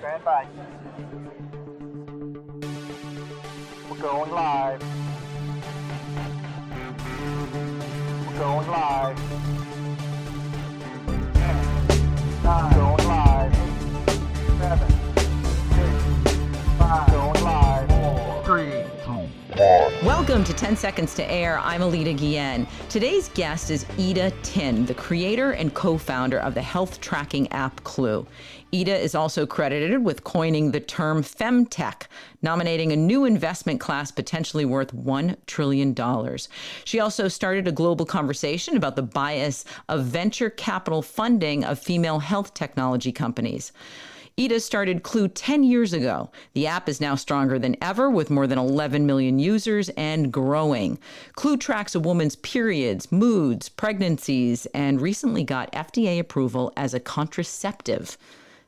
Stand by. We're going live. We're going live. 10, 9, going live. 7, 6, 5, going live. 4, 3, 2, 1. Welcome to 10 Seconds to Air. I'm Alita Guillen. Today's guest is Ida Tin, the creator and co-founder of the health tracking app Clue. Ida is also credited with coining the term FemTech, nominating a new investment class potentially worth $1 trillion. She also started a global conversation about the bias of venture capital funding of female health technology companies. Ida started Clue 10 years ago. The app is now stronger than ever with more than 11 million users and growing. Clue tracks a woman's periods, moods, pregnancies, and recently got FDA approval as a contraceptive.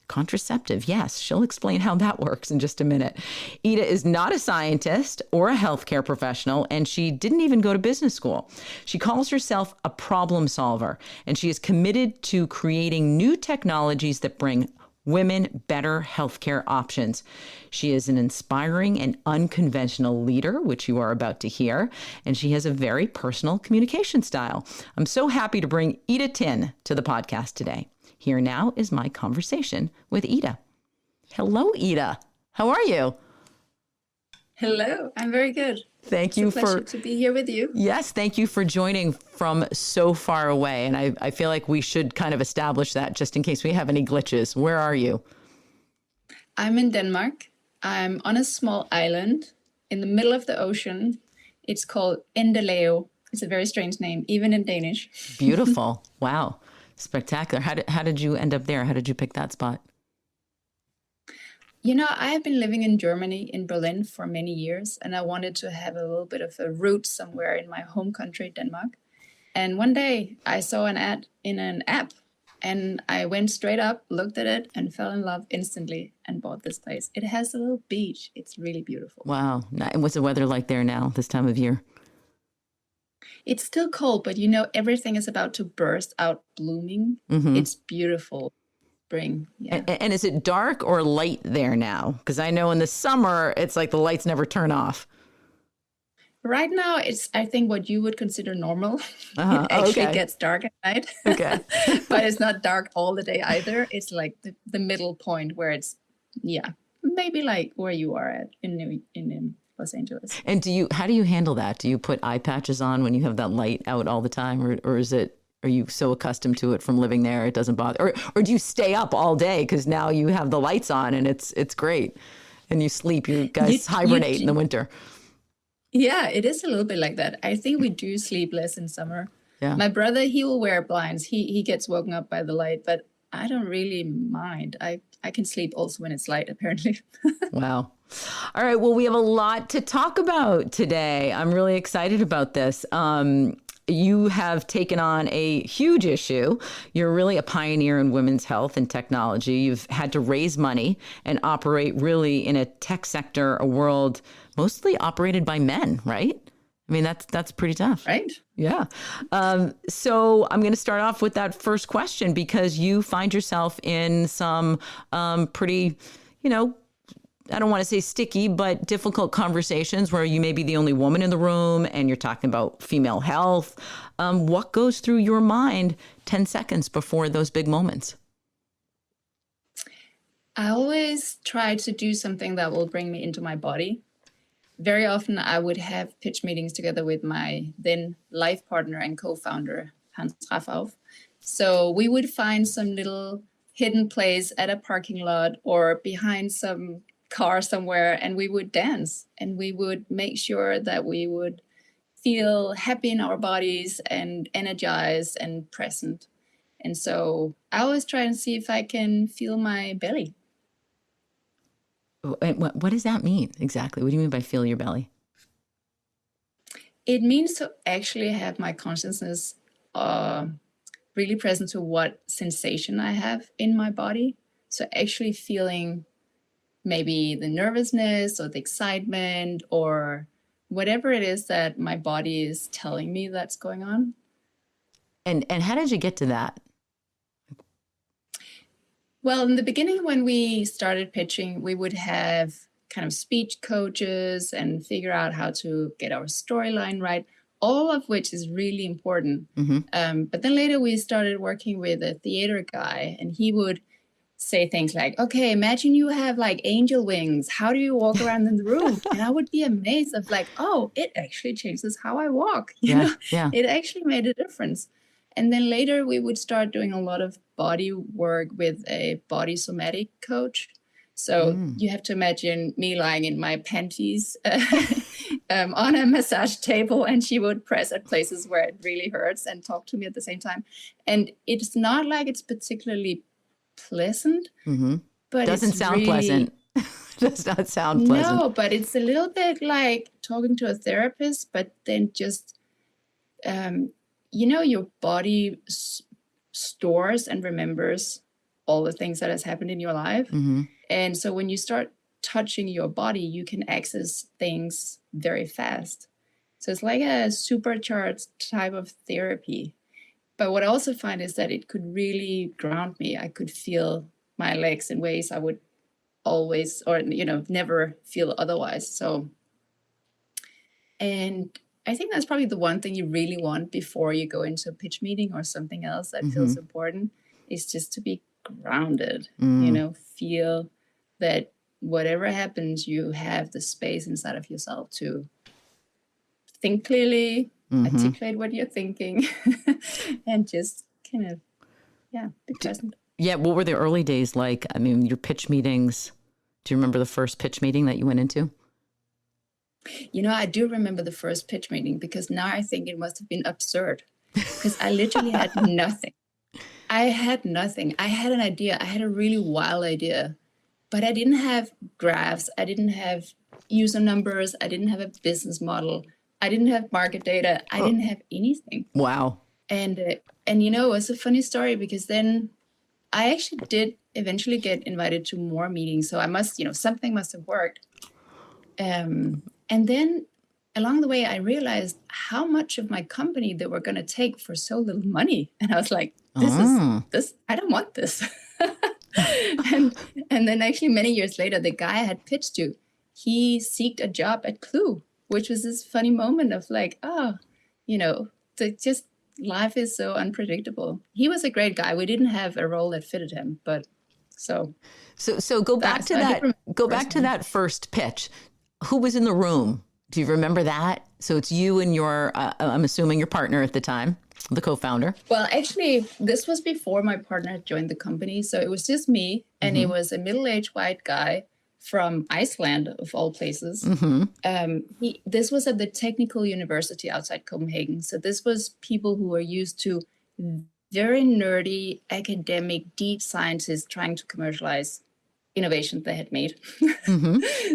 Contraceptive, yes. She'll explain how that works in just a minute. Ida is not a scientist or a healthcare professional, and she didn't even go to business school. She calls herself a problem solver, and she is committed to creating new technologies that bring women better healthcare options. She is an inspiring and unconventional leader, which you are about to hear, and she has a very personal communication style. I'm so happy to bring Ida Tin to the podcast today. Here now is my conversation with Ida. Hello, Ida. How are you? Hello, I'm very good. Thank you it's a pleasure to be here with you. Yes, thank you for joining from so far away. And I feel like we should kind of establish that just in case we have any glitches. Where are you? I'm in Denmark. I'm on a small island in the middle of the ocean. It's called Endelave. It's a very strange name, even in Danish. Beautiful. Wow. Spectacular. How did you end up there? How did you pick that spot? You know, I have been living in Germany, in Berlin, for many years, and I wanted to have a little bit of a root somewhere in my home country, Denmark. And one day I saw an ad in an app, and I went straight up, looked at it, and fell in love instantly and bought this place. It has a little beach. It's really beautiful. Wow. And what's the weather like there now, this time of year? It's still cold, but you know, everything is about to burst out blooming. Mm-hmm. It's beautiful. Spring. Yeah. And is it dark or light there now? Because I know in the summer, it's like the lights never turn off. Right now, it's, I think, what you would consider normal. It actually gets dark at night. Okay. But it's not dark all the day either. It's like the middle point where it's, maybe like where you are at in Los Angeles. And how do you handle that? Do you put eye patches on when you have that light out all the time? Or are you so accustomed to it from living there it doesn't bother? Or do you stay up all day because now you have the lights on and it's great and you sleep? You guys hibernate in the winter. Yeah, it is a little bit like that. I think we do sleep less in summer. Yeah. My brother, he will wear blinds. He gets woken up by the light, but I don't really mind. I can sleep also when it's light, apparently. Wow. All right. Well, we have a lot to talk about today. I'm really excited about this. You have taken on a huge issue. You're really a pioneer in women's health and technology. You've had to raise money and operate really in a tech sector, a world mostly operated by men, right? I mean, that's pretty tough. Right. Yeah. So I'm going to start off with that first question because you find yourself in some pretty, I don't want to say sticky, but difficult conversations where you may be the only woman in the room and you're talking about female health. What goes through your mind 10 seconds before those big moments? I always try to do something that will bring me into my body. Very often I would have pitch meetings together with my then life partner and co-founder, Hans Raffauf. So we would find some little hidden place at a parking lot or behind some car somewhere, and we would dance and we would make sure that we would feel happy in our bodies and energized and present. And so I always try and see if I can feel my belly. What does that mean exactly? What do you mean by feel your belly? It means to actually have my consciousness really present to what sensation I have in my body. So actually feeling maybe the nervousness or the excitement or whatever it is that my body is telling me that's going on. And how did you get to that? Well, in the beginning, when we started pitching, we would have kind of speech coaches and figure out how to get our storyline right, all of which is really important. But then later we started working with a theater guy, and he would say things like, okay, imagine you have like angel wings. How do you walk around in the room? And I would be amazed of like, oh, it actually changes how I walk. You know, it actually made a difference. And then later we would start doing a lot of body work with a body somatic coach. So you have to imagine me lying in my panties on a massage table, and she would press at places where it really hurts and talk to me at the same time. And it's not like it's particularly pleasant, but doesn't it's sound really, pleasant. Does not sound pleasant. No, but it's a little bit like talking to a therapist, but then just, your body stores and remembers all the things that has happened in your life. And so when you start touching your body, you can access things very fast. So it's like a supercharged type of therapy. But what I also find is that it could really ground me. I could feel my legs in ways I would always, or, never feel otherwise. So, and I think that's probably the one thing you really want before you go into a pitch meeting or something else that feels important, is just to be grounded, feel that whatever happens, you have the space inside of yourself to think clearly, articulate what you're thinking, and just kind of, be present. Yeah. What were the early days like? I mean, your pitch meetings, do you remember the first pitch meeting that you went into? I do remember the first pitch meeting, because now I think it must have been absurd, because I literally had nothing. I had nothing. I had an idea. I had a really wild idea, but I didn't have graphs. I didn't have user numbers. I didn't have a business model. I didn't have market data. I didn't have anything. Wow. And it was a funny story, because then I actually did eventually get invited to more meetings. So I must, something must have worked. And then along the way, I realized how much of my company they were going to take for so little money. And I was like, I don't want this. and then actually many years later, the guy I had pitched to, he seeked a job at Clue, which was this funny moment of like, just life is so unpredictable. He was a great guy. We didn't have a role that fitted him, but so go back to that. Go back to that first pitch. Who was in the room? Do you remember that? So it's you and your, I'm assuming your partner at the time, the co-founder. Well, actually, this was before my partner had joined the company. So it was just me, and it was a middle-aged white guy from Iceland, of all places. This was at the Technical University outside Copenhagen. So this was people who were used to very nerdy, academic, deep scientists trying to commercialize innovations they had made.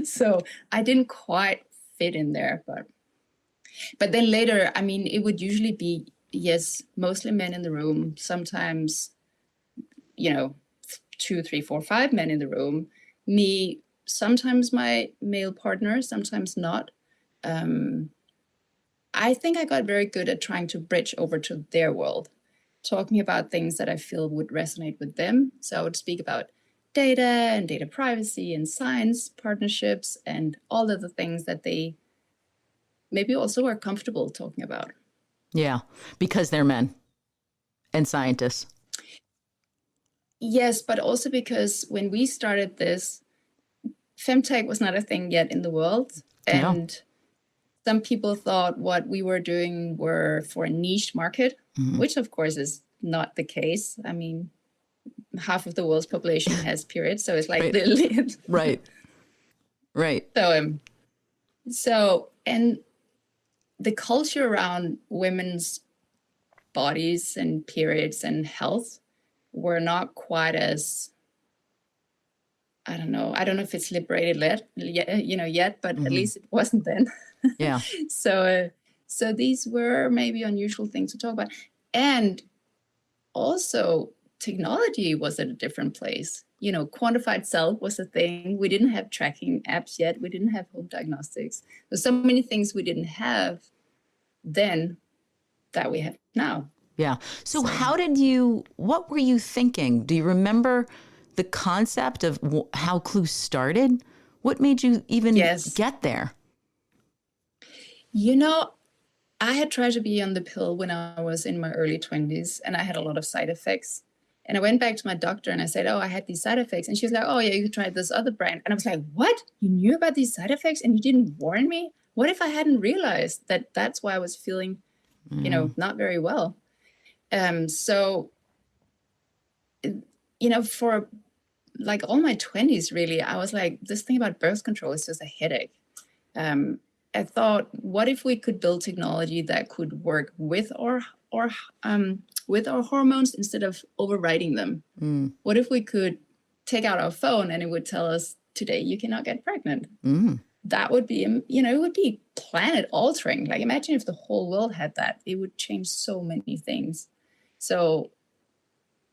So I didn't quite fit in there, but then later, I mean, it would usually be, yes, mostly men in the room, sometimes, 2, 3, 4, 5 men in the room, me, sometimes my male partner, sometimes not. I think I got very good at trying to bridge over to their world, talking about things that I feel would resonate with them. So I would speak about data and data privacy and science partnerships and all of the things that they maybe also are comfortable talking about. Yeah, because they're men and scientists. Yes, but also because when we started this, FemTech was not a thing yet in the world. And some people thought what we were doing were for a niche market, which of course is not the case. I mean, half of the world's population has periods, so it's like right. So and the culture around women's bodies and periods and health were not quite as, I don't know if it's liberated yet, but at least it wasn't then. Yeah. So these were maybe unusual things to talk about, and also technology was at a different place. Quantified self was a thing. We didn't have tracking apps yet. We didn't have home diagnostics. There's so many things we didn't have then that we have now. Yeah. So what were you thinking? Do you remember the concept of how Clue started? What made you even Yes. get there? You know, I had tried to be on the pill when I was in my early 20s, and I had a lot of side effects. And I went back to my doctor and I said, oh, I had these side effects. And she was like, oh, yeah, you tried this other brand. And I was like, what? You knew about these side effects and you didn't warn me? What if I hadn't realized that that's why I was feeling, not very well? So, for like all my 20s, really, I was like, this thing about birth control is just a headache. I thought, what if we could build technology that could work with our hormones instead of overriding them? What if we could take out our phone and it would tell us, today you cannot get pregnant? That would be, it would be planet altering. Like, imagine if the whole world had that. It would change so many things. So,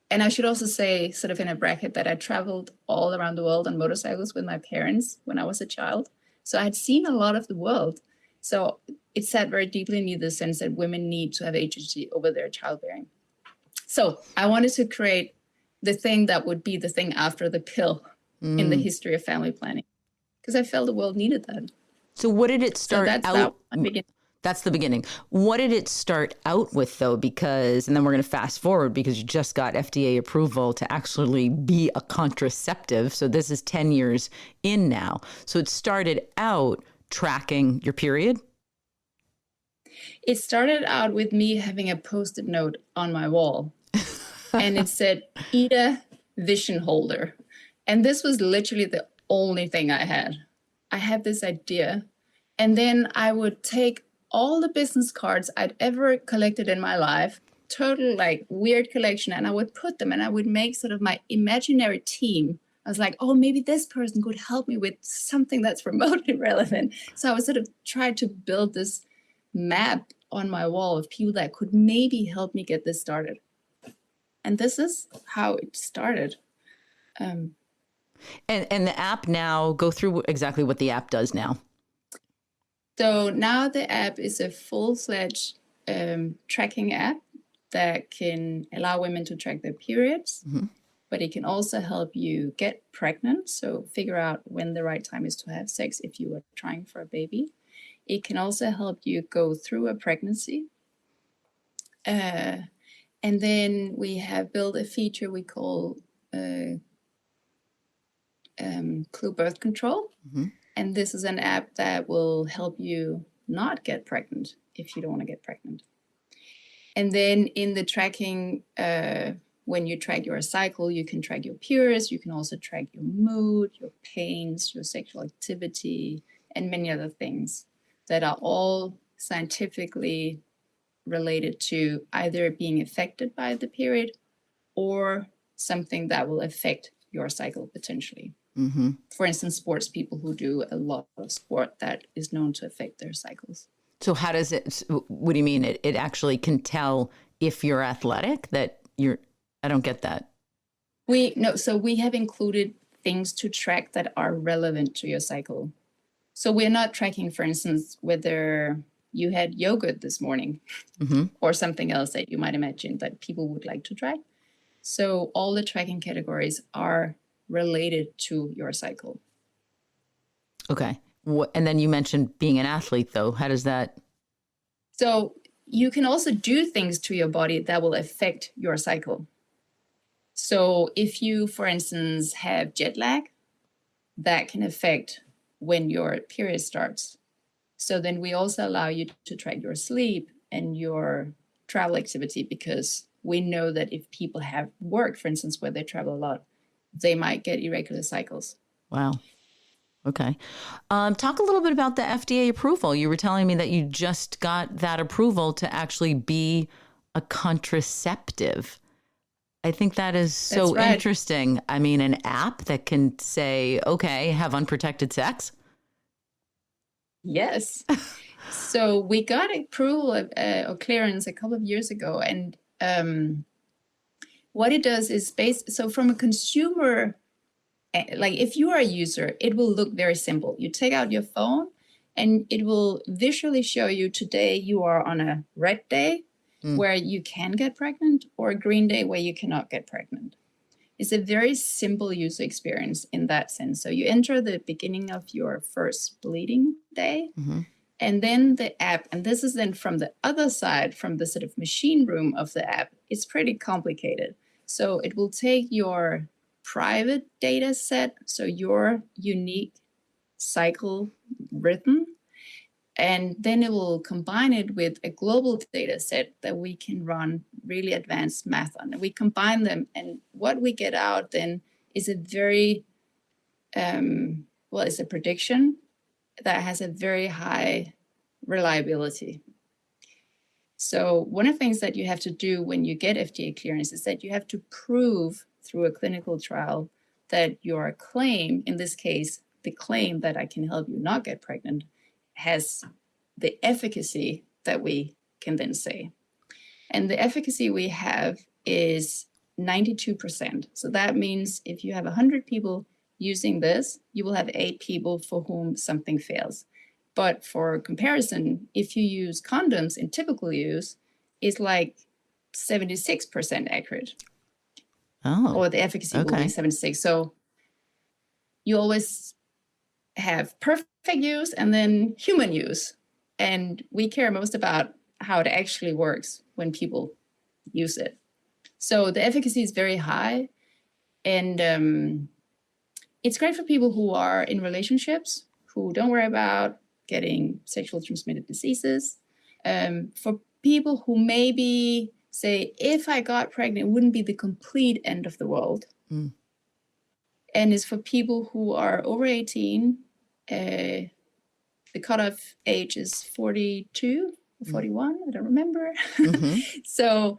and I should also say, sort of in a bracket, that I traveled all around the world on motorcycles with my parents when I was a child. So I had seen a lot of the world. So it sat very deeply in me, the sense that women need to have agency over their childbearing. So I wanted to create the thing that would be the thing after the pill in the history of family planning, because I felt the world needed that. So what did it start out? That's the beginning. What did it start out with, though? Because, and then we're going to fast forward, because you just got FDA approval to actually be a contraceptive. So this is 10 years in now. So it started out tracking your period? It started out with me having a Post-it note on my wall. And it said, Ida Vision Holder. And this was literally the only thing I had. I had this idea. And then I would take all the business cards I'd ever collected in my life, total like weird collection, and I would put them and I would make sort of my imaginary team. I was like, oh, maybe this person could help me with something that's remotely relevant. So I was sort of trying to build this map on my wall of people that could maybe help me get this started. And this is how it started. And the app now, go through exactly what the app does now. So now the app is a full-fledged tracking app that can allow women to track their periods, but it can also help you get pregnant. So figure out when the right time is to have sex if you are trying for a baby. It can also help you go through a pregnancy. And then we have built a feature we call Clue Birth Control. And this is an app that will help you not get pregnant if you don't want to get pregnant. And then in the tracking, when you track your cycle, you can track your periods. You can also track your mood, your pains, your sexual activity, and many other things that are all scientifically related to either being affected by the period or something that will affect your cycle potentially. For instance, sports people who do a lot of sport that is known to affect their cycles. So how does it, what do you mean? It actually can tell if you're athletic, that you're, I don't get that. So we have included things to track that are relevant to your cycle. So we're not tracking, for instance, whether you had yogurt this morning or something else that you might imagine that people would like to track. So all the tracking categories are related to your cycle. Okay. And then you mentioned being an athlete, though. How does that? So you can also do things to your body that will affect your cycle. So if you, for instance, have jet lag, that can affect when your period starts. So then we also allow you to track your sleep and your travel activity, because we know that if people have work, for instance, where they travel a lot, they might get irregular cycles. Wow. Okay. Talk a little bit about the FDA approval. You were telling me that you just got that approval to actually be a contraceptive. I think that is so interesting. I mean, an app that can say, okay, have unprotected sex. Yes. So we got approval or clearance a couple of years ago. And what it does is so from a consumer, like if you are a user, it will look very simple. You take out your phone and it will visually show you today you are on a red day where you can get pregnant, or a green day where you cannot get pregnant. It's a very simple user experience in that sense. So you enter the beginning of your first bleeding day, and then the app, and this is then from the other side, from the sort of machine room of the app, it's pretty complicated. So it will take your private data set, so your unique cycle rhythm, and then it will combine it with a global data set that we can run really advanced math on. And we combine them, and what we get out then is a very, it's a prediction that has a very high reliability. So one of the things that you have to do when you get FDA clearance is that you have to prove through a clinical trial that your claim, in this case, the claim that I can help you not get pregnant, has the efficacy that we can then say. And the efficacy we have is 92%. So that means if you have 100 people using this, you will have 8 people for whom something fails. But for comparison, if you use condoms in typical use, it's like 76% accurate. Oh, or the efficacy will be 76. So you always have perfect use and then human use. And we care most about how it actually works when people use it. So the efficacy is very high. And it's great for people who are in relationships, who don't worry about getting sexually transmitted diseases. For people who maybe say, if I got pregnant, it wouldn't be the complete end of the world. And it's for people who are over 18. The cutoff age is 42 or 41. I don't remember. So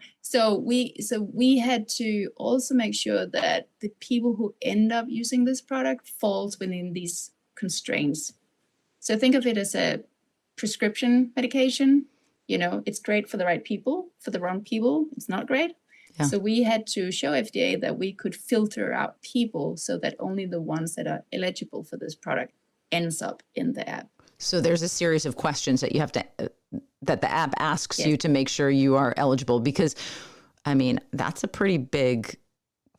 we had to also make sure that the people who end up using this product falls within these constraints. So think of it as a prescription medication. You know, it's great for the right people. For the wrong people, it's not great. Yeah. So we had to show FDA that we could filter out people so that only the ones that are eligible for this product ends up in the app. So there's a series of questions that you have to, that the app asks you to make sure you are eligible, because, I mean, that's a pretty big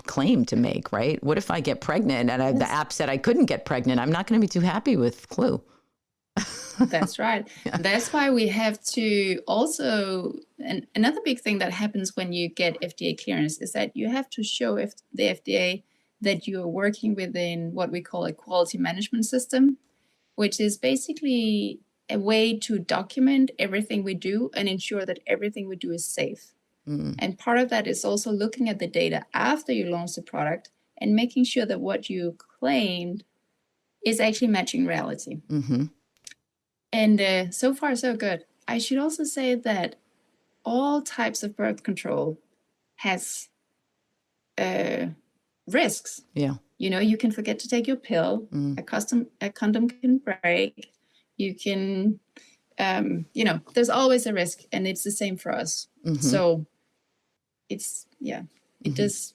claim to make, right? What if I get pregnant and the app said I couldn't get pregnant? I'm not going to be too happy with Clue. That's right. That's why we have to also, and another big thing that happens when you get FDA clearance is that you have to show the FDA that you are working within what we call a quality management system, which is basically a way to document everything we do and ensure that everything we do is safe. And part of that is also looking at the data after you launch the product and making sure that what you claimed is actually matching reality. And so far, so good. I should also say that all types of birth control has risks. Yeah. You know, you can forget to take your pill. A condom can break. You can, there's always a risk, and it's the same for us. So it's, it's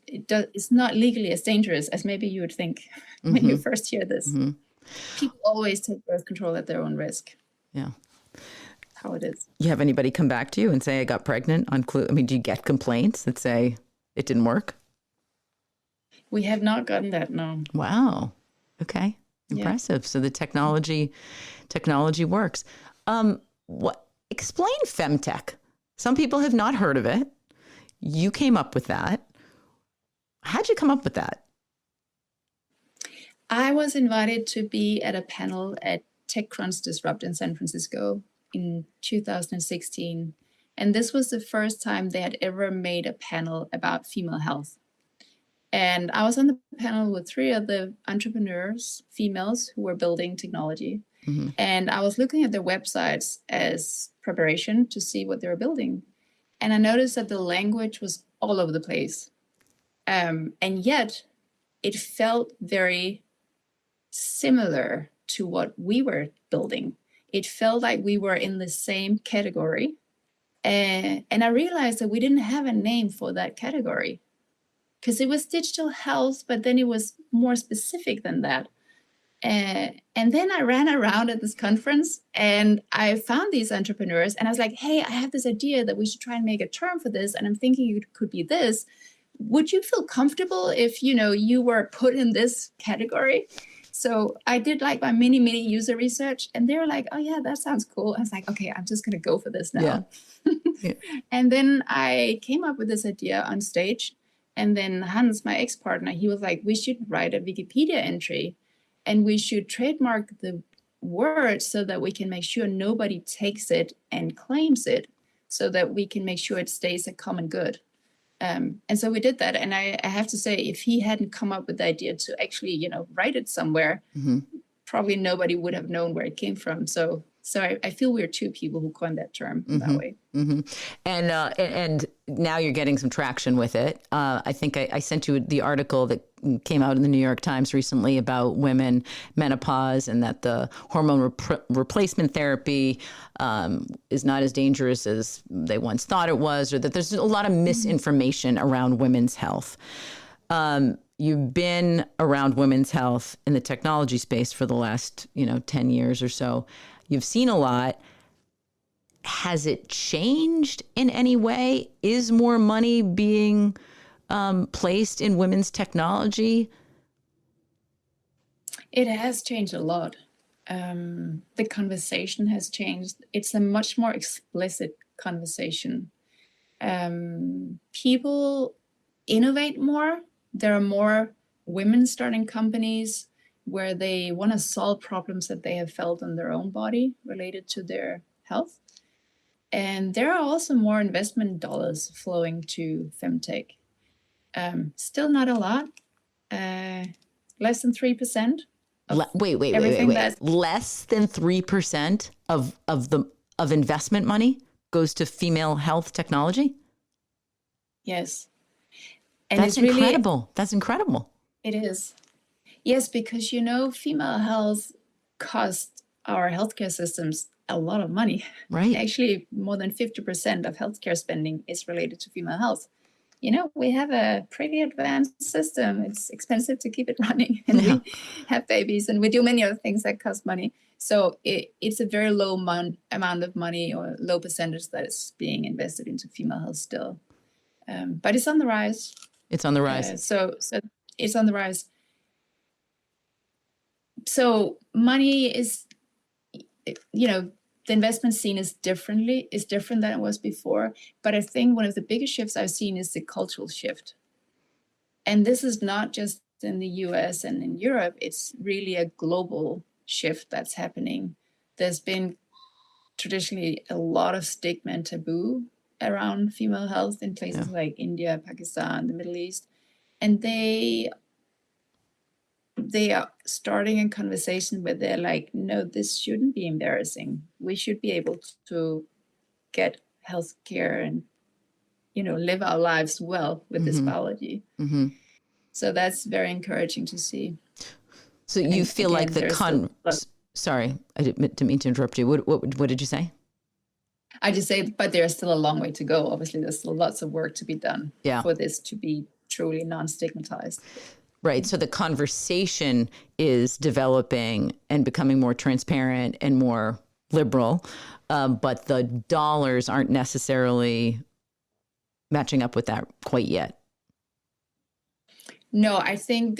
not legally as dangerous as maybe you would think when you first hear this. People always take birth control at their own risk. Yeah. How it is. You have anybody come back to you and say, I got pregnant on Clue? I mean, do you get complaints that say it didn't work? We have not gotten that, no. Wow. Okay. Impressive. Yeah. So the technology works. Explain FemTech. Some people have not heard of it. You came up with that. How'd you come up with that? I was invited to be at a panel at TechCrunch Disrupt in San Francisco in 2016. And this was the first time they had ever made a panel about female health. And I was on the panel with 3 other entrepreneurs, females, who were building technology. And I was looking at their websites as preparation to see what they were building. And I noticed that the language was all over the place. And yet it felt very similar to what we were building. It felt like we were in the same category. And I realized that we didn't have a name for that category, because it was digital health, but then it was more specific than that. And then I ran around at this conference and I found these entrepreneurs and I was like, hey, I have this idea that we should try and make a term for this. And I'm thinking it could be this. would you feel comfortable if, you were put in this category? So I did like my mini user research, and they were like, oh yeah, that sounds cool. I was like, okay, I'm just going to go for this now. Yeah. And then I came up with this idea on stage. And then Hans, my ex-partner, he was like, we should write a Wikipedia entry and we should trademark the word so that we can make sure nobody takes it and claims it, so that we can make sure it stays a common good. And so we did that. And I have to say, if he hadn't come up with the idea to actually, write it somewhere, probably nobody would have known where it came from. So I feel we're two people who coined that term that way. And now you're getting some traction with it. I think I sent you the article that came out in the New York Times recently about women menopause, and that the hormone replacement therapy is not as dangerous as they once thought it was, or that there's a lot of misinformation around women's health. You've been around women's health in the technology space for the last, 10 years or so. You've seen a lot. Has it changed in any way? Is more money being placed in women's technology? It has changed a lot. The conversation has changed. It's a much more explicit conversation. People innovate more. There are more women starting companies where they want to solve problems that they have felt in their own body related to their health. And there are also more investment dollars flowing to FemTech. Still not a lot, less than 3%. Wait. Less than 3% of investment money goes to female health technology? Yes. And that's incredible. That's incredible. It is. Yes, because, female health costs our healthcare systems a lot of money. Right. Actually, more than 50% of healthcare spending is related to female health. We have a pretty advanced system. It's expensive to keep it running, and we have babies, and we do many other things that cost money. So it's a very low amount of money, or low percentage, that is being invested into female health still. But it's on the rise. It's on the rise. So it's on the rise. So money is, the investment scene is different than it was before. But I think one of the biggest shifts I've seen is the cultural shift. And this is not just in the US and in Europe. It's really a global shift that's happening. There's been traditionally a lot of stigma and taboo around female health in places like India, Pakistan, the Middle East. And they are starting a conversation where they're like, no, this shouldn't be embarrassing. We should be able to get healthcare and, live our lives well with this biology. So that's very encouraging to see. So you feel like sorry, I didn't mean to interrupt you. What did you say? I just say, but there's still a long way to go. Obviously, there's still lots of work to be done for this to be truly non-stigmatized. Right. So the conversation is developing and becoming more transparent and more liberal, but the dollars aren't necessarily matching up with that quite yet. No, I think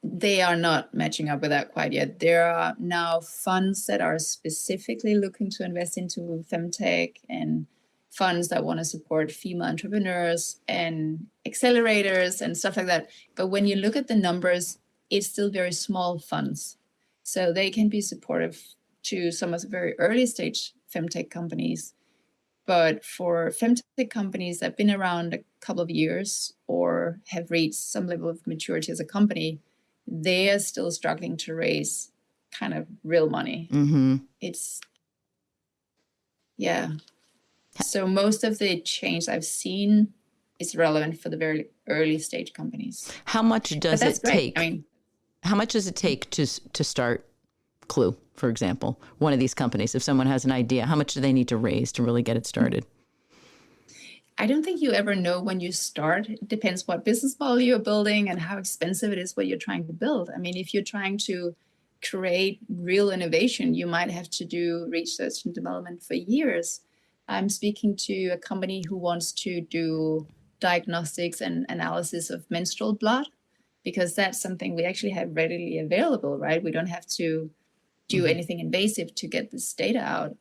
they are not matching up with that quite yet. There are now funds that are specifically looking to invest into FemTech, and funds that want to support female entrepreneurs and accelerators and stuff like that. But when you look at the numbers, it's still very small funds. So they can be supportive to some of the very early stage FemTech companies. But for FemTech companies that have been around a couple of years or have reached some level of maturity as a company, they are still struggling to raise kind of real money. So most of the change I've seen is relevant for the very early stage companies. How much does it take? How much does it take to start Clue, for example, one of these companies? If someone has an idea, how much do they need to raise to really get it started? I don't think you ever know when you start. It depends what business model you're building and how expensive it is what you're trying to build. I mean, if you're trying to create real innovation, you might have to do research and development for years. I'm speaking to a company who wants to do diagnostics and analysis of menstrual blood, because that's something we actually have readily available, right? We don't have to do anything invasive to get this data out.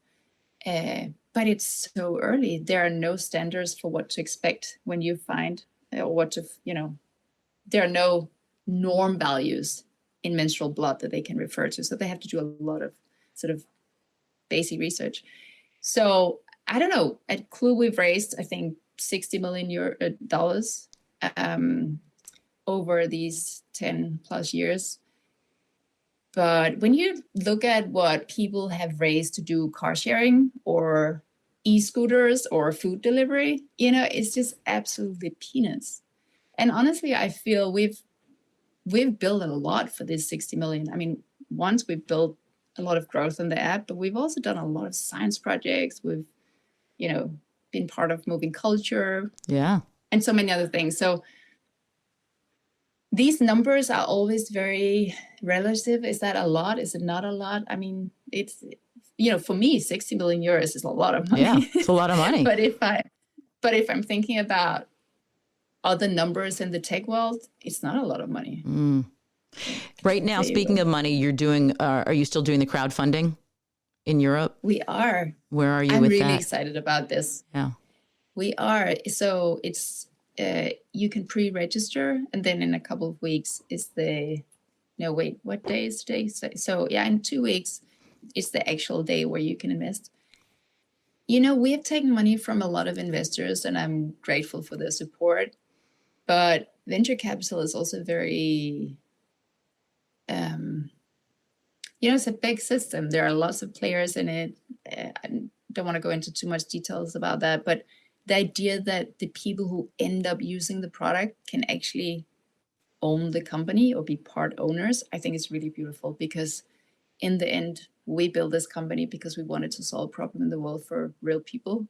But it's so early. There are no standards for what to expect when you find what to, there are no norm values in menstrual blood that they can refer to. So they have to do a lot of sort of basic research. So I don't know. At Clue, we've raised, I think, $60 million over these 10 plus years. But when you look at what people have raised to do car sharing or e-scooters or food delivery, it's just absolutely peanuts. And honestly, I feel we've built a lot for this 60 million. I mean, once we've built a lot of growth on the app, but we've also done a lot of science projects. We've, been part of moving culture. Yeah. And so many other things. So these numbers are always very relative. Is that a lot? Is it not a lot? I mean, it's, for me, 60 million euros is a lot of money. Yeah, it's a lot of money. But if I'm thinking about other numbers in the tech world, it's not a lot of money. Right now, speaking of money, you're doing, are you still doing the crowdfunding in Europe? We are. Where are you I'm with really that? excited about this. Yeah. We are. So it's, you can pre-register, and then in a couple of weeks is what day is today? So yeah, in 2 weeks, it's the actual day where you can invest. We have taken money from a lot of investors, and I'm grateful for their support. But venture capital is also very, it's a big system. There are lots of players in it. I don't want to go into too much details about that, but the idea that the people who end up using the product can actually own the company or be part owners, I think is really beautiful, because in the end, we built this company because we wanted to solve a problem in the world for real people.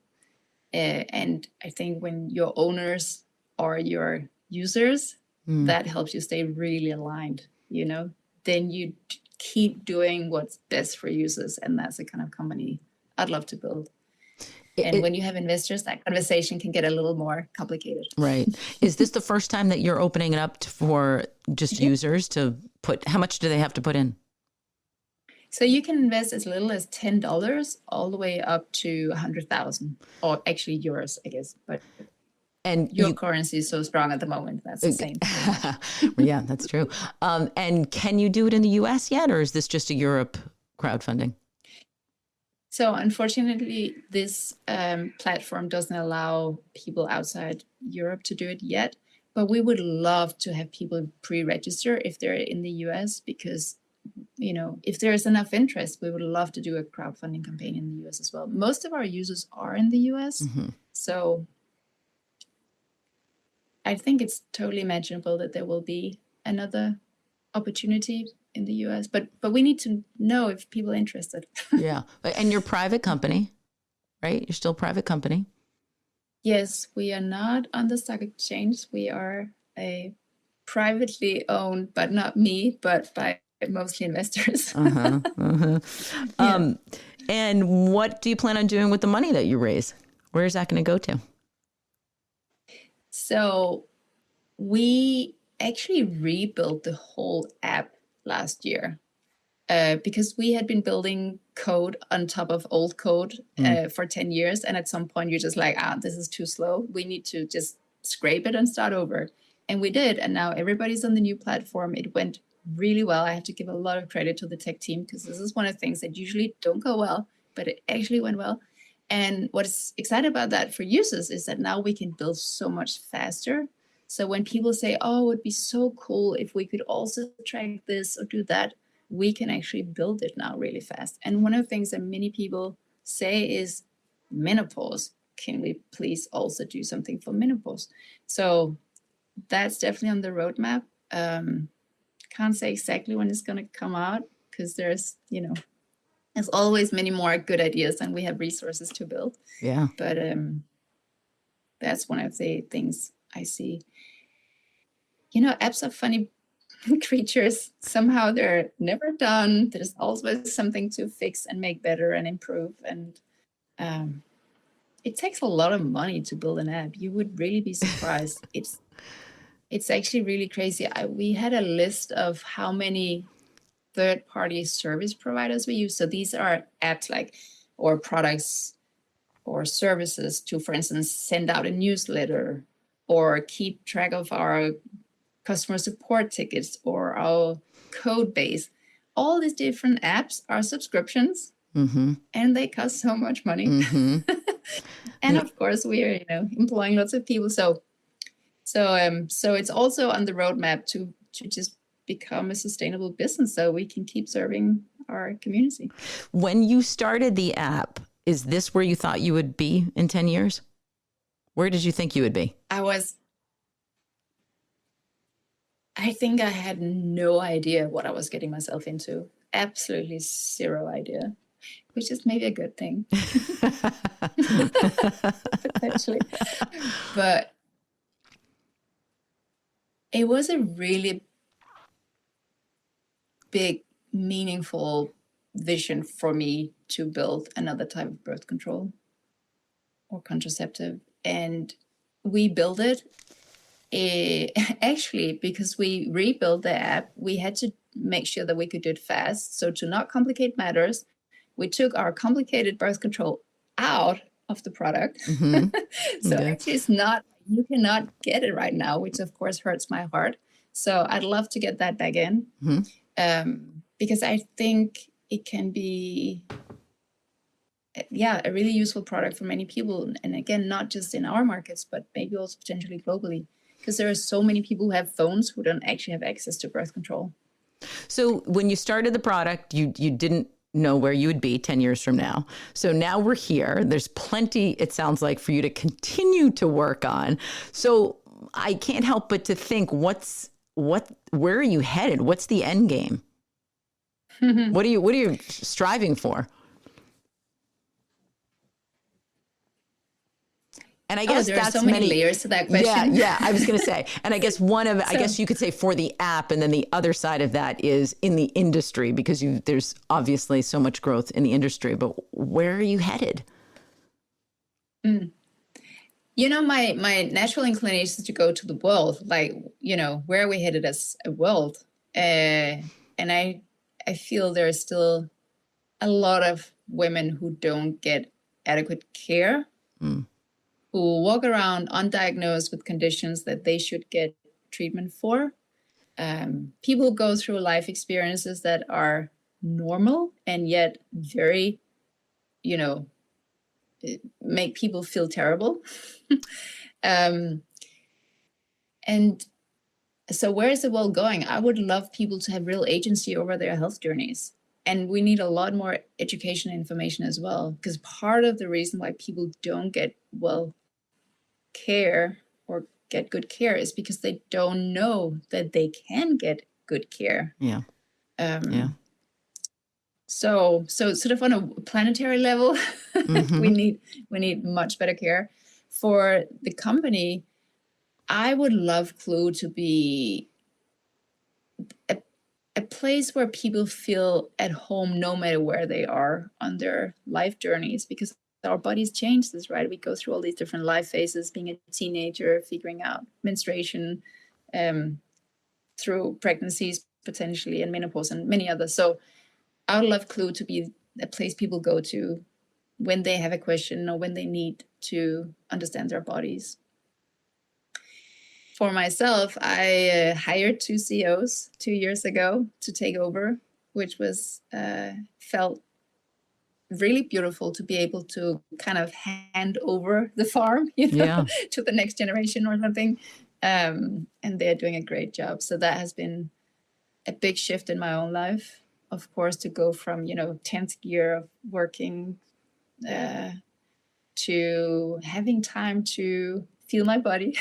And I think when your owners are your users, that helps you stay really aligned, then you keep doing what's best for users. And that's the kind of company I'd love to build. And when you have investors, that conversation can get a little more complicated. Right. Is this the first time that you're opening it up for just users to put, how much do they have to put in? So you can invest as little as $10 all the way up to 100,000, or actually euros, I guess. But your currency is so strong at the moment. That's the same. Yeah, that's true. And can you do it in the US yet, or is this just a Europe crowdfunding? So unfortunately, this platform doesn't allow people outside Europe to do it yet. But we would love to have people pre-register if they're in the US, because if there is enough interest, we would love to do a crowdfunding campaign in the US as well. Most of our users are in the US. So I think it's totally imaginable that there will be another opportunity in the US, but we need to know if people are interested. Yeah. And you're a private company, right? You're still a private company. Yes, we are not on the stock exchange. We are a privately owned, but not me, but by mostly investors. Yeah. And what do you plan on doing with the money that you raise? Where is that going to go to? So we actually rebuilt the whole app last year because we had been building code on top of old code for 10 years. And at some point, you're just like, this is too slow. We need to just scrape it and start over. And we did. And now everybody's on the new platform. It went really well. I have to give a lot of credit to the tech team, because this is one of the things that usually don't go well, but it actually went well. And what's exciting about that for users is that now we can build so much faster. So when people say, it would be so cool if we could also track this or do that, we can actually build it now really fast. And one of the things that many people say is menopause. Can we please also do something for menopause? So that's definitely on the roadmap. Can't say exactly when it's going to come out, because there's always many more good ideas and we have resources to build. Yeah. But that's one of the things I see. Apps are funny creatures. Somehow they're never done. There's always something to fix and make better and improve. And it takes a lot of money to build an app. You would really be surprised. It's actually really crazy. We had a list of how many third-party service providers we use. So these are apps like, or products or services to, for instance, send out a newsletter or keep track of our customer support tickets or our code base. All these different apps are subscriptions, and they cost so much money. And of course, we are, employing lots of people. So it's also on the roadmap to just become a sustainable business so we can keep serving our community. When you started the app, is this where you thought you would be in 10 years? Where did you think you would be? I think I had no idea what I was getting myself into. Absolutely zero idea, which is maybe a good thing. Potentially. But it was a really big, meaningful vision for me to build another type of birth control or contraceptive. And we built it actually because we rebuilt the app. We had to make sure that we could do it fast. So to not complicate matters, we took our complicated birth control out of the product. So actually it's not, you cannot get it right now, which of course hurts my heart. So I'd love to get that back in because I think it can be, a really useful product for many people. And again, not just in our markets, but maybe also potentially globally, because there are so many people who have phones who don't actually have access to birth control. So when you started the product, you didn't know where you would be 10 years from now. So now we're here. There's plenty, it sounds like, for you to continue to work on. So I can't help but to think, where are you headed? What's the end game? What are you striving for? And I guess there are so many layers to that question. Yeah, I was going to say. And I guess I guess you could say for the app, and then the other side of that is in the industry, because there's obviously so much growth in the industry. But where are you headed? My natural inclination is to go to the world, like, where are we headed as a world? And I feel there are still a lot of women who don't get adequate care, who walk around undiagnosed with conditions that they should get treatment for. People go through life experiences that are normal and yet very, make people feel terrible. And so where is the world going? I would love people to have real agency over their health journeys. And we need a lot more education and information as well, because part of the reason why people don't get care or get good care is because they don't know that they can get good care. So sort of on a planetary level, we need much better care. For the company, I would love Clue to be a place where people feel at home no matter where they are on their life journeys, because our bodies change this, right? We go through all these different life phases, being a teenager, figuring out menstruation, through pregnancies potentially, and menopause and many others. So I would love Clue to be a place people go to when they have a question or when they need to understand their bodies. For myself, I hired 2 CEOs 2 years ago to take over, which was felt really beautiful to be able to kind of hand over the farm, to the next generation or something. And they're doing a great job. So that has been a big shift in my own life, of course, to go from, 10th year of working to having time to feel my body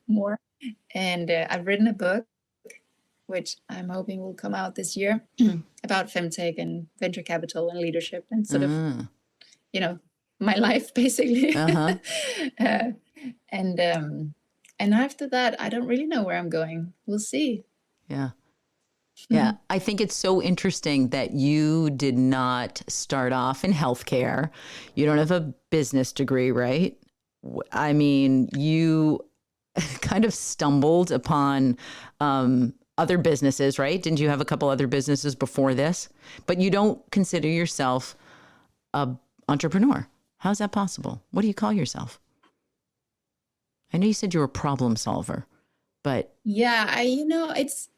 more. And I've written a book, which I'm hoping will come out this year, about FemTech and venture capital and leadership and sort of, my life basically. And after that, I don't really know where I'm going. We'll see. Yeah. Yeah, I think it's so interesting that you did not start off in healthcare. You don't have a business degree, right? I mean, you kind of stumbled upon other businesses, right? Didn't you have a couple other businesses before this? But you don't consider yourself a entrepreneur. How's that possible? What do you call yourself? I know you said you're a problem solver, but Yeah, it's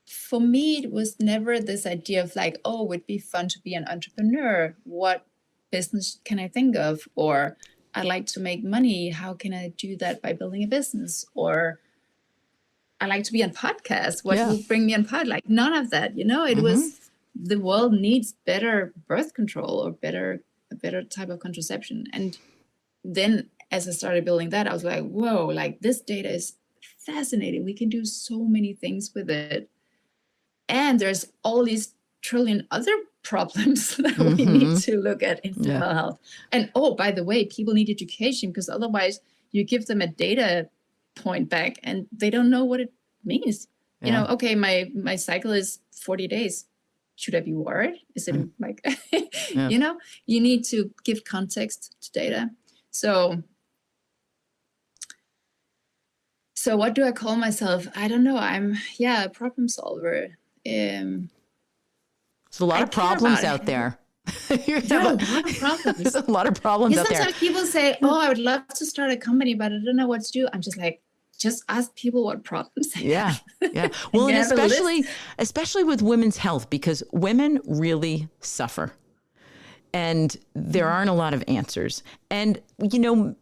for me, it was never this idea of like, oh, it'd be fun to be an entrepreneur. What business can I think of? Or I like to make money. How can I do that by building a business? Or I like to be on podcasts. What Yeah. will bring me on pod? Like none of that. It was the world needs better birth control or a better type of contraception. And then as I started building that, I was like, whoa, like this data is fascinating. We can do so many things with it. And there's all these trillion other problems that we need to look at in female health. And oh, by the way, people need education because otherwise you give them a data point back and they don't know what it means. Yeah. Okay, my cycle is 40 days. Should I be worried? Is it like, you need to give context to data. So what do I call myself? I don't know. I'm a problem solver. There's a lot of problems out there. There's a lot of problems. There's a lot of problems out there. Sometimes people say, oh, I would love to start a company, but I don't know what to do. I'm just like, just ask people what problems they have. Yeah. Well, and especially with women's health, because women really suffer. And there aren't a lot of answers. And,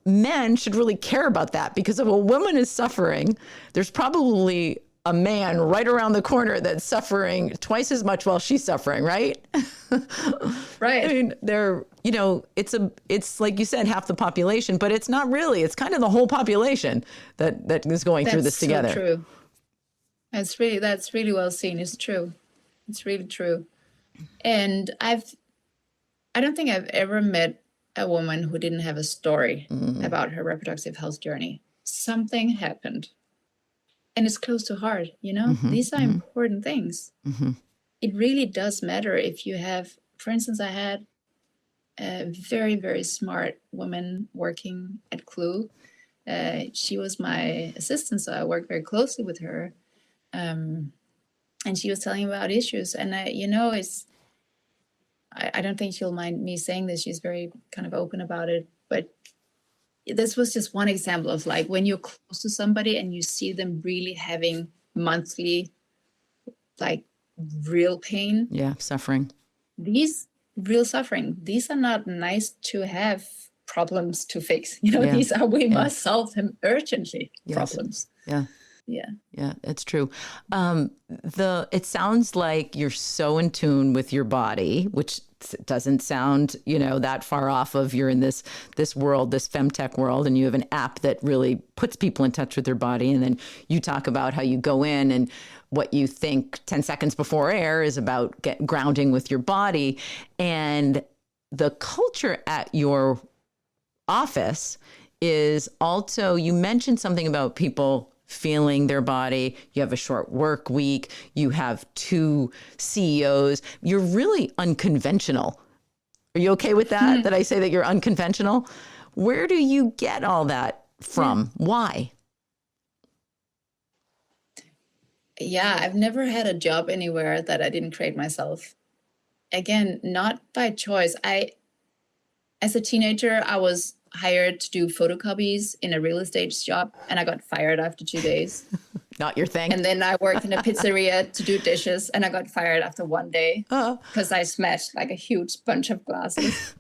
men should really care about that because if a woman is suffering, there's probably a man right around the corner that's suffering twice as much while she's suffering, right? Right. I mean, it's like you said, half the population, but it's not really. It's kind of the whole population that is going through this together. That's so true. That's really well seen. It's true. It's really true. And I don't think I've ever met a woman who didn't have a story about her reproductive health journey. Something happened. And it's close to heart, These are important things. It really does matter if you have, for instance, I had a very, very smart woman working at Clue. She was my assistant, so I worked very closely with her. And she was telling me about issues. And, I don't think she'll mind me saying this. She's very kind of open about it. But this was just one example of like when you're close to somebody and you see them really having monthly, like real pain. Yeah, suffering. These real suffering, these are not nice to have problems to fix. These are, we must solve them urgently problems. Yeah. Yeah, it's true. It sounds like you're so in tune with your body, which doesn't sound, that far off of you're in this world, this FemTech world, and you have an app that really puts people in touch with their body. And then you talk about how you go in and what you think 10 seconds before air is about grounding with your body. And the culture at your office is also, you mentioned something about people feeling their body. You have a short work week. You have 2 CEOs. You're really unconventional. Are you okay with that? That I say that you're unconventional? Where do you get all that from? Why? Yeah, I've never had a job anywhere that I didn't create myself. Again, not by choice. As a teenager, I was hired to do photocopies in a real estate shop, and I got fired after 2 days. Not your thing. And then I worked in a pizzeria to do dishes, and I got fired after 1 day because I smashed like a huge bunch of glasses.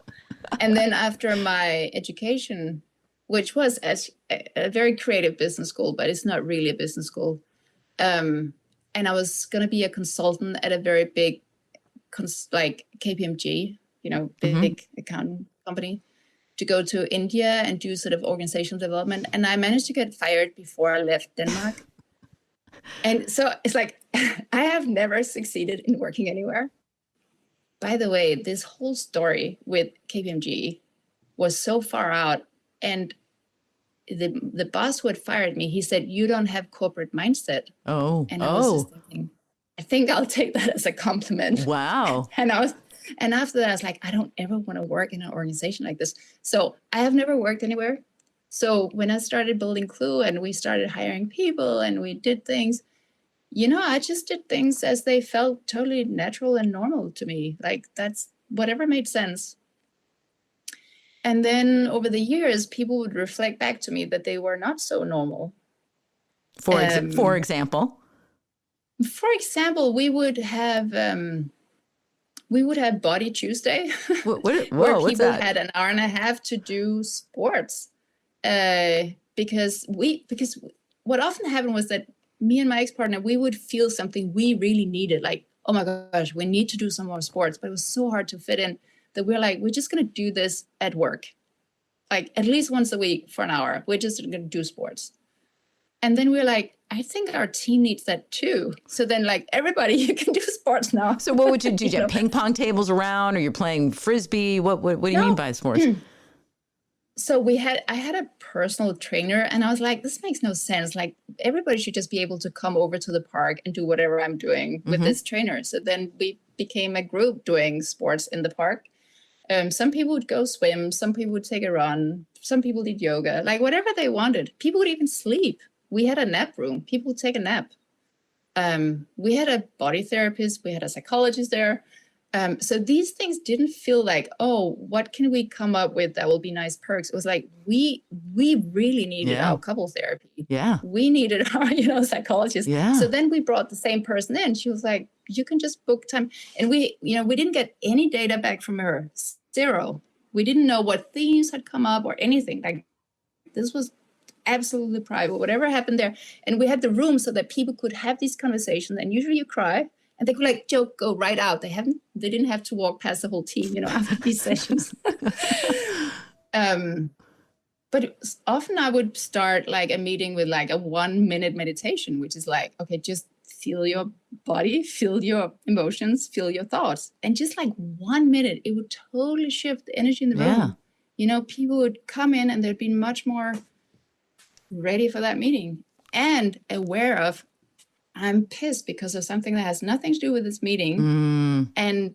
And then after my education, which was a very creative business school, but it's not really a business school. And I was going to be a consultant at a very big, like KPMG, big accounting company, to go to India and do sort of organizational development. And I managed to get fired before I left Denmark. And so it's like, I have never succeeded in working anywhere. By the way, this whole story with KPMG was so far out. And the boss who had fired me, he said, you don't have corporate mindset. Oh, and I was just thinking, I think I'll take that as a compliment. Wow. And after that, I was like, I don't ever want to work in an organization like this. So I have never worked anywhere. So when I started building Clue and we started hiring people and we did things, I just did things as they felt totally natural and normal to me. Like that's whatever made sense. And then over the years, people would reflect back to me that they were not so normal. For example, we would have Body Tuesday, where what's people that? had an hour and a half to do sports. Because what often happened was that me and my ex-partner, we would feel something we really needed, like, oh my gosh, we need to do some more sports, but it was so hard to fit in that we're like, we're just going to do this at work, like at least once a week for an hour. We're just going to do sports. And then we're like, I think our team needs that too. So then like everybody, you can do sports now. So what would you do? Do you have ping pong tables around, or you're playing Frisbee? What do you mean by sports? So I had a personal trainer, and I was like, this makes no sense. Like everybody should just be able to come over to the park and do whatever I'm doing with this trainer. So then we became a group doing sports in the park. Some people would go swim, some people would take a run, some people did yoga, like whatever they wanted. People would even sleep. We had a nap room. People would take a nap. We had a body therapist. We had a psychologist there. So these things didn't feel like, oh, what can we come up with that will be nice perks? It was like, we really needed our couple therapy. Yeah. We needed our, psychologist. Yeah. So then we brought the same person in. She was like, you can just book time. And we didn't get any data back from her. Zero. We didn't know what themes had come up or anything. Like this was absolutely private, whatever happened there. And we had the room so that people could have these conversations. And usually you cry. And they could like go right out. They didn't have to walk past the whole team, after these sessions. But often I would start like a meeting with like a 1-minute meditation, which is like, okay, just feel your body, feel your emotions, feel your thoughts. And just like 1 minute, it would totally shift the energy in the room. People would come in and they'd be much more ready for that meeting and aware of, I'm pissed because of something that has nothing to do with this meeting. And,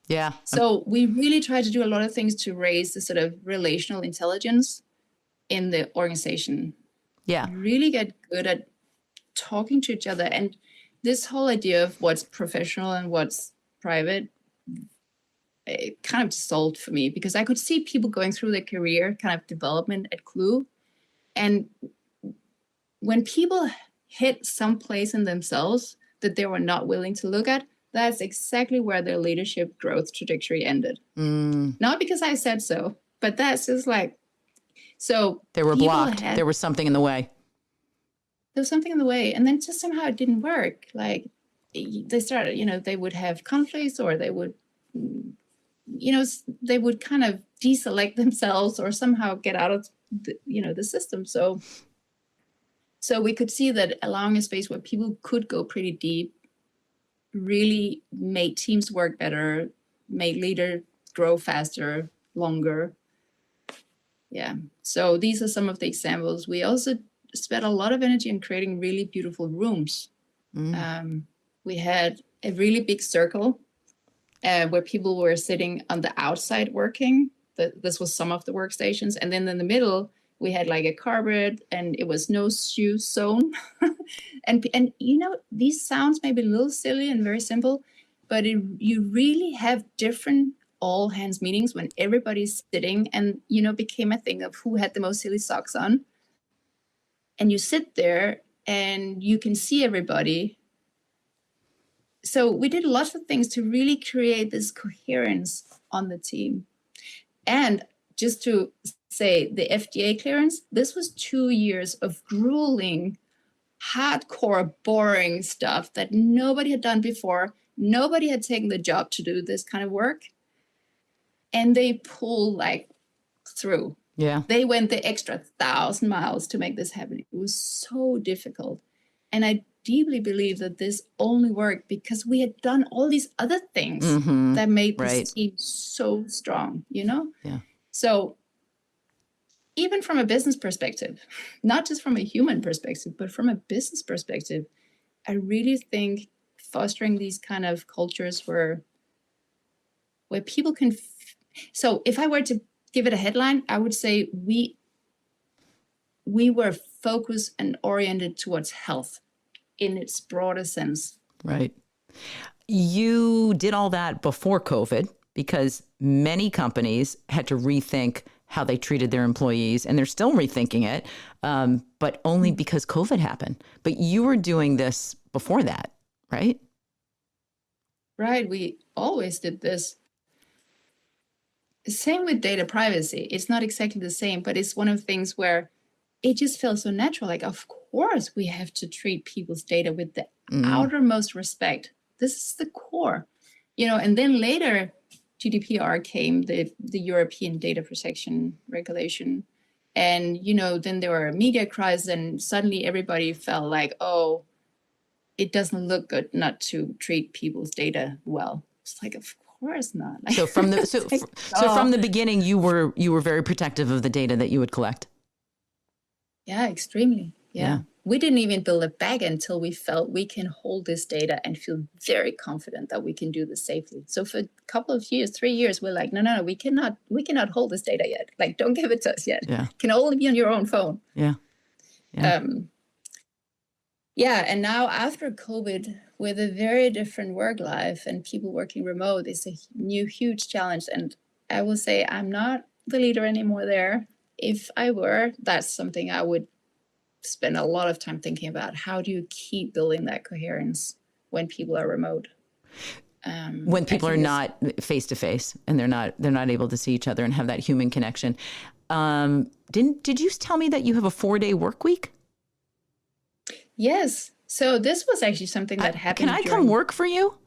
Yeah. So we really try to do a lot of things to raise the sort of relational intelligence in the organization. Yeah. Really get good at talking to each other. And this whole idea of what's professional and what's private, it kind of dissolved for me because I could see people going through their career kind of development at Clue. And when people hit some place in themselves that they were not willing to look at, that's exactly where their leadership growth trajectory ended. Not because I said so, but that's just like, so they were blocked. There was something in the way. There was something in the way. And then just somehow it didn't work. Like they started, they would have conflicts or they would, they would kind of deselect themselves or somehow get out of the system. So we could see that allowing a space where people could go pretty deep really made teams work better, made leaders grow faster, longer. Yeah. So these are some of the examples. We also spent a lot of energy in creating really beautiful rooms. We had a really big circle where people were sitting on the outside working. This was some of the workstations. And then in the middle, we had like a carpet and it was no shoe zone. and these sounds may be a little silly and very simple, but you really have different all hands meetings when everybody's sitting and, became a thing of who had the most silly socks on. And you sit there and you can see everybody. So we did lots of things to really create this coherence on the team. And just to say the FDA clearance, this was 2 years of grueling, hardcore, boring stuff that nobody had done before. Nobody had taken the job to do this kind of work. And they pulled through. Yeah. They went the extra 1,000 miles to make this happen. It was so difficult. And I deeply believe that this only worked because we had done all these other things that made this team so strong, Yeah. So even from a business perspective, not just from a human perspective, but from a business perspective, I really think fostering these kind of cultures where people can. So if I were to give it a headline, I would say we were focused and oriented towards health in its broader sense. Right. You did all that before COVID because many companies had to rethink how they treated their employees, and they're still rethinking it, but only because COVID happened. But you were doing this before that, right? Right. We always did this. Same with data privacy. It's not exactly the same, but it's one of the things where it just feels so natural. Like, of course, we have to treat people's data with the outermost respect. This is the core, and then later GDPR came, the European Data Protection Regulation. And, then there were a media crisis and suddenly everybody felt like, oh, it doesn't look good not to treat people's data well. It's like, of course not. Like, So from the from the beginning, you were very protective of the data that you would collect. Yeah, extremely. Yeah. We didn't even build it back until we felt we can hold this data and feel very confident that we can do this safely. So for a couple of years, 3 years, we're like, no, we cannot hold this data yet. Like, don't give it to us yet. Yeah. It can only be on your own phone. Yeah. And now after COVID, with a very different work life and people working remote, it's a new huge challenge. And I will say I'm not the leader anymore there. If I were, that's something I would spend a lot of time thinking about. How do you keep building that coherence when people are remote? When people are not face to face and they're not able to see each other and have that human connection. Did you tell me that you have a 4-day work week? Yes. So this was actually something that happened. Can I come work for you?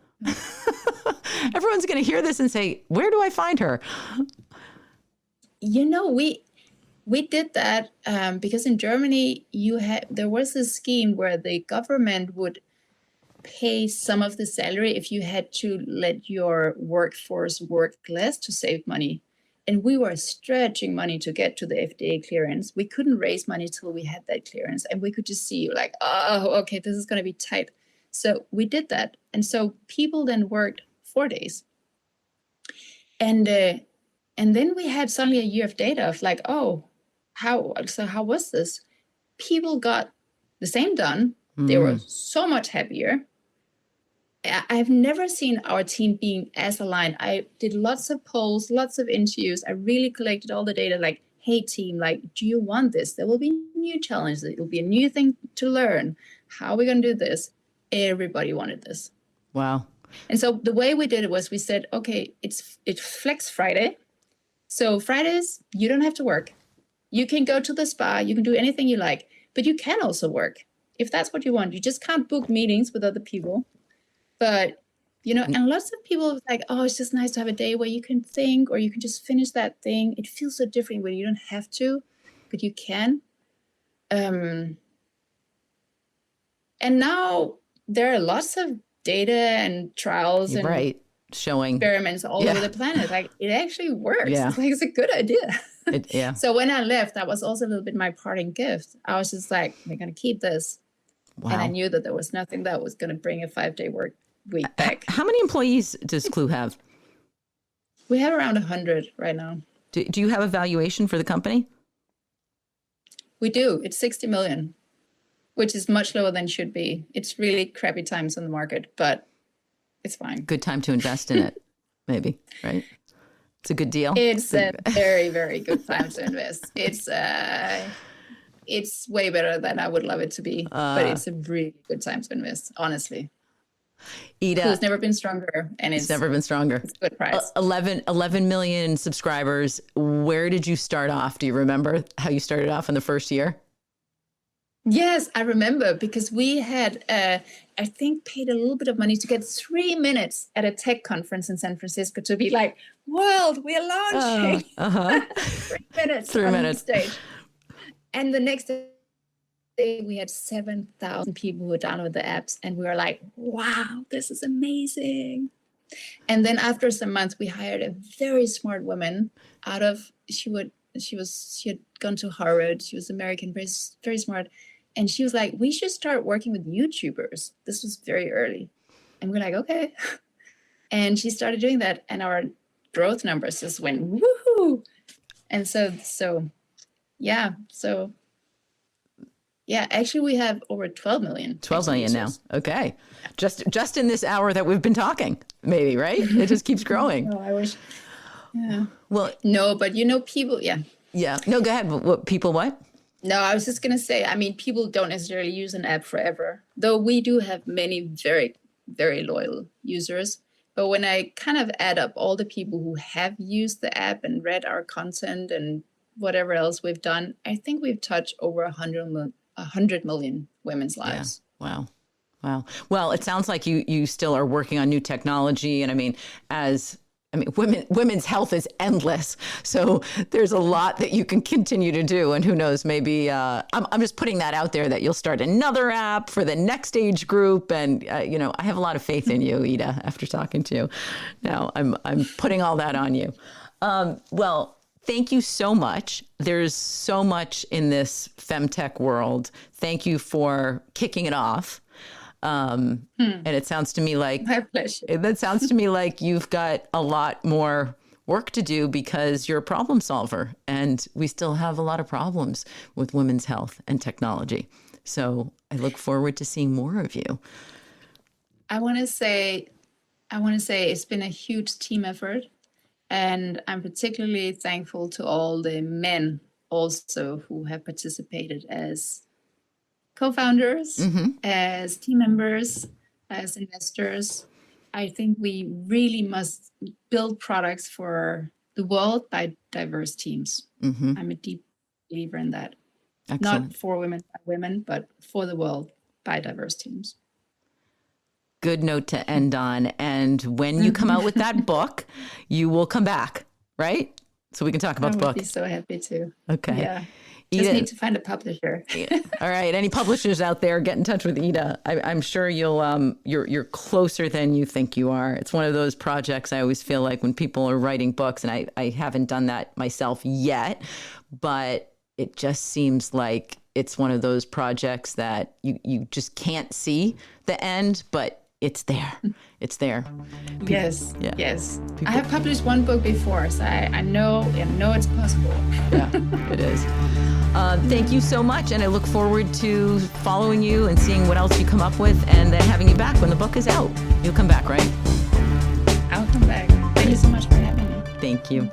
Everyone's going to hear this and say, where do I find her? We did that because in Germany there was this scheme where the government would pay some of the salary if you had to let your workforce work less to save money. And we were stretching money to get to the FDA clearance. We couldn't raise money till we had that clearance. And we could just see like, oh, okay, this is going to be tight. So we did that. And so people then worked 4 days. And then we had suddenly a year of data of like, oh, how was this? People got the same done. They were so much happier. I've never seen our team being as aligned. I did lots of polls, lots of interviews. I really collected all the data like, hey team, like, do you want this? There will be new challenges. It will be a new thing to learn. How are we going to do this? Everybody wanted this. Wow. And so the way we did it was we said, okay, it's Flex Friday. So Fridays, you don't have to work. You can go to the spa. You can do anything you like, but you can also work if that's what you want. You just can't book meetings with other people. But, and lots of people are like, oh, it's just nice to have a day where you can think or you can just finish that thing. It feels so different when you don't have to, but you can. And now there are lots of data and trials and showing experiments all over the planet. Like, it actually works. Yeah. Like, it's a good idea. Yeah. So when I left, that was also a little bit my parting gift. I was just like, we're going to keep this. Wow. And I knew that there was nothing that was going to bring a 5-day work week back. How many employees does Clue have? We have around 100 right now. Do you have a valuation for the company? We do. It's 60 million, which is much lower than it should be. It's really crappy times on the market, but it's fine. Good time to invest in it, maybe, right? It's a good deal. It's a very, very good time to invest. It's way better than I would love it to be, but it's a really good time to invest, honestly. Ida, it's never been stronger, and it's never been stronger. It's a good price. 11 million subscribers. Where did you start off? Do you remember how you started off in the first year? Yes, I remember, because we had, I think, paid a little bit of money to get 3 minutes at a tech conference in San Francisco to be like, world, we are launching. 3 minutes 3 on minutes. the stage. And the next day, we had 7,000 people who downloaded the apps, and we were like, wow, this is amazing. And then after some months, we hired a very smart woman she had gone to Harvard. She was American, very, very smart. And she was like, we should start working with YouTubers. This was very early. And we're like, okay. And she started doing that. And our growth numbers just went woohoo. And yeah. Yeah, actually we have over 12 million. 12 million now. users. Okay. Just in this hour that we've been talking, maybe, right? It just keeps growing. Oh, I wish. Yeah. Well, No, but people, yeah. yeah. No, go ahead. What people what? No, I was just going to say, I mean, people don't necessarily use an app forever, though we do have many very, very loyal users. But when I kind of add up all the people who have used the app and read our content and whatever else we've done, I think we've touched over 100 million women's lives. Yeah. Wow. Well, it sounds like you still are working on new technology. And women's health is endless. So there's a lot that you can continue to do. And who knows, maybe I'm just putting that out there that you'll start another app for the next age group. And, I have a lot of faith in you, Ida, after talking to you. Now I'm putting all that on you. Well, thank you so much. There's so much in this FemTech world. Thank you for kicking it off. And it sounds to me like My pleasure. that sounds to me like you've got a lot more work to do because you're a problem solver, and we still have a lot of problems with women's health and technology. So I look forward to seeing more of you. I want to say it's been a huge team effort, and I'm particularly thankful to all the men also who have participated as co-founders, as team members, as investors. I think we really must build products for the world by diverse teams. I'm a deep believer in that. Excellent. Not for women by women, but for the world by diverse teams. Good note to end on. And when you come out with that book, you will come back, right? So we can talk about the I book. would be so happy to. Okay. Yeah. Just Ida, need to find a publisher. all right. Any publishers out there, get in touch with Ida. I'm sure you're closer than you think you are. It's one of those projects I always feel like when people are writing books, and I haven't done that myself yet, but it just seems like it's one of those projects that you just can't see the end, but it's there. It's there. Yes. Yeah. Yes. I have published one book before, so I know it's possible. Yeah, it is. Thank you so much. And I look forward to following you and seeing what else you come up with, and then having you back when the book is out. You'll come back, right? I'll come back. Thank you so much for having me. Thank you.